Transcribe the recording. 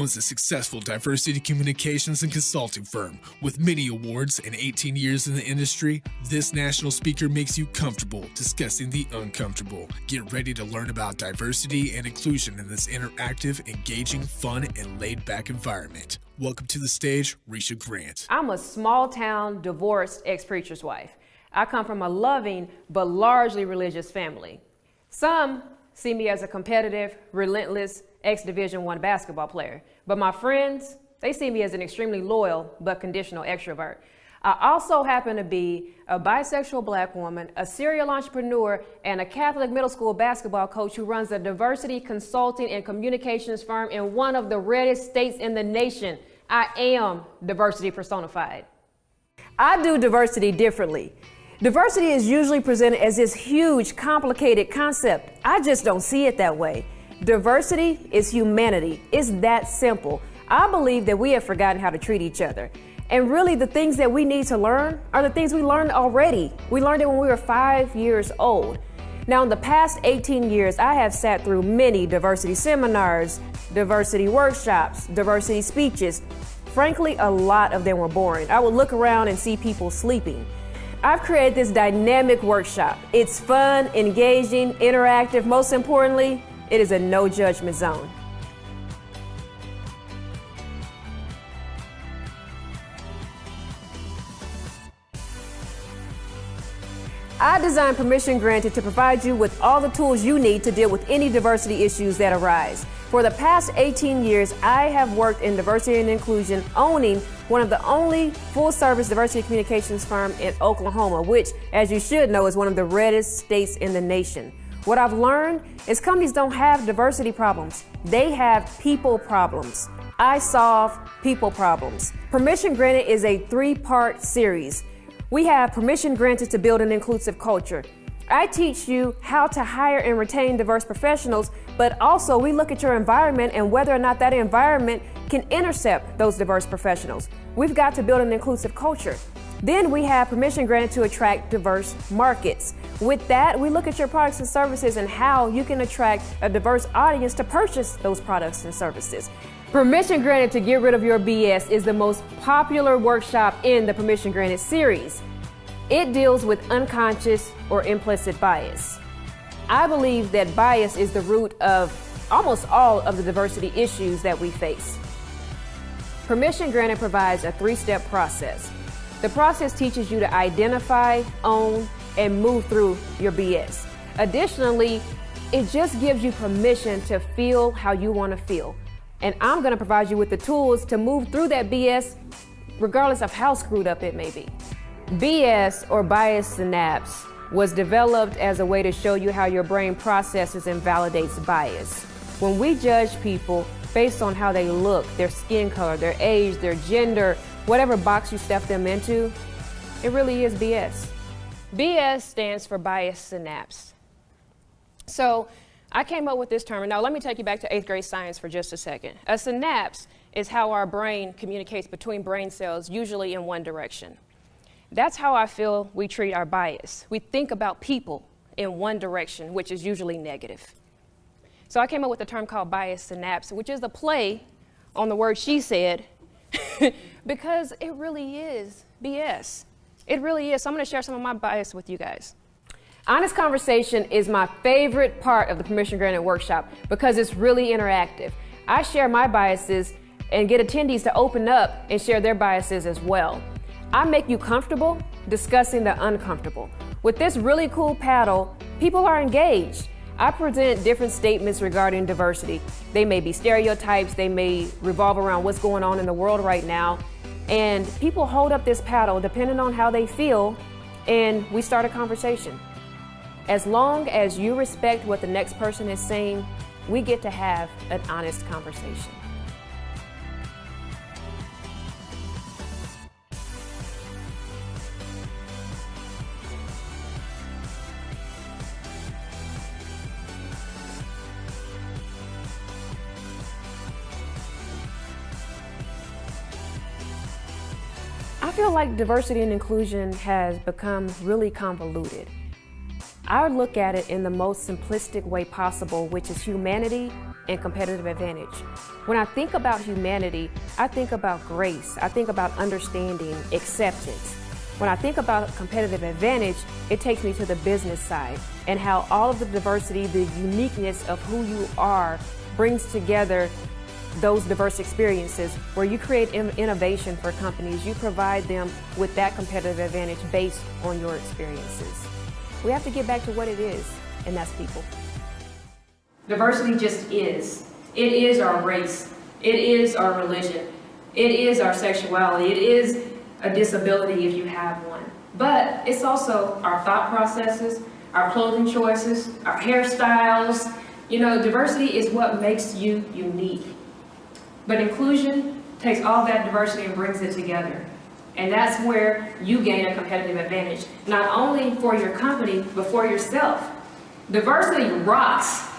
owns a successful diversity communications and consulting firm. With many awards and 18 years in the industry, this national speaker makes you comfortable discussing the uncomfortable. Get ready to learn about diversity and inclusion in this interactive, engaging, fun, and laid-back environment. Welcome to the stage, Risha Grant. I'm a small-town, divorced ex-preacher's wife. I come from a loving but largely religious family. Some see me as a competitive, relentless ex-Division I basketball player. But my friends, they see me as an extremely loyal but conditional extrovert. I also happen to be a bisexual black woman, a serial entrepreneur, and a Catholic middle school basketball coach who runs a diversity consulting and communications firm in one of the reddest states in the nation. I am diversity personified. I do diversity differently. Diversity is usually presented as this huge, complicated concept. I just don't see it that way. Diversity is humanity. It's that simple. I believe that we have forgotten how to treat each other. And really the things that we need to learn are the things we learned already. We learned it when we were 5 years old. Now in the past 18 years, I have sat through many diversity seminars, diversity workshops, diversity speeches. Frankly, a lot of them were boring. I would look around and see people sleeping. I've created this dynamic workshop. It's fun, engaging, interactive. Most importantly, it is a no judgment zone. I designed Permission Granted to provide you with all the tools you need to deal with any diversity issues that arise. For the past 18 years, I have worked in diversity and inclusion, owning one of the only full-service diversity communications firm in Oklahoma, which, as you should know, is one of the reddest states in the nation. What I've learned is companies don't have diversity problems. They have people problems. I solve people problems. Permission Granted is a 3-part series. We have Permission Granted to build an inclusive culture. I teach you how to hire and retain diverse professionals, but also we look at your environment and whether or not that environment can intercept those diverse professionals. We've got to build an inclusive culture. Then we have Permission Granted to attract diverse markets. With that, we look at your products and services and how you can attract a diverse audience to purchase those products and services. Permission Granted to Get Rid of Your BS is the most popular workshop in the Permission Granted series. It deals with unconscious or implicit bias. I believe that bias is the root of almost all of the diversity issues that we face. Permission Granted provides a 3-step process. The process teaches you to identify, own, and move through your BS. Additionally, it just gives you permission to feel how you want to feel. And I'm going to provide you with the tools to move through that BS regardless of how screwed up it may be. BS, or bias synapse, was developed as a way to show you how your brain processes and validates bias. When we judge people based on how they look, their skin color, their age, their gender, whatever box you stuff them into, it really is BS. BS stands for bias synapse. So I came up with this term, and now let me take you back to 8th grade science for just a second. A synapse is how our brain communicates between brain cells, usually in one direction. That's how I feel we treat our bias. We think about people in one direction, which is usually negative. So I came up with a term called bias synapse, which is a play on the word she said, because it really is BS. It really is. So I'm going to share some of my bias with you guys. Honest conversation is my favorite part of the Permission Granted workshop because it's really interactive. I share my biases and get attendees to open up and share their biases as well. I make you comfortable discussing the uncomfortable. With this really cool paddle, people are engaged. I present different statements regarding diversity. They may be stereotypes, they may revolve around what's going on in the world right now, and people hold up this paddle depending on how they feel, and we start a conversation. As long as you respect what the next person is saying, we get to have an honest conversation. I feel like diversity and inclusion has become really convoluted. I look at it in the most simplistic way possible, which is humanity and competitive advantage. When I think about humanity, I think about grace. I think about understanding, acceptance. When I think about competitive advantage, it takes me to the business side and how all of the diversity, the uniqueness of who you are brings together those diverse experiences where you create innovation for companies. You provide them with that competitive advantage based on your experiences. We have to get back to what it is, and that's people. Diversity just is. It is our race. It is our religion. It is our sexuality. It is a disability if you have one. But it's also our thought processes, our clothing choices, our hairstyles. You know, diversity is what makes you unique. But inclusion takes all that diversity and brings it together. And that's where you gain a competitive advantage, not only for your company, but for yourself. Diversity rocks.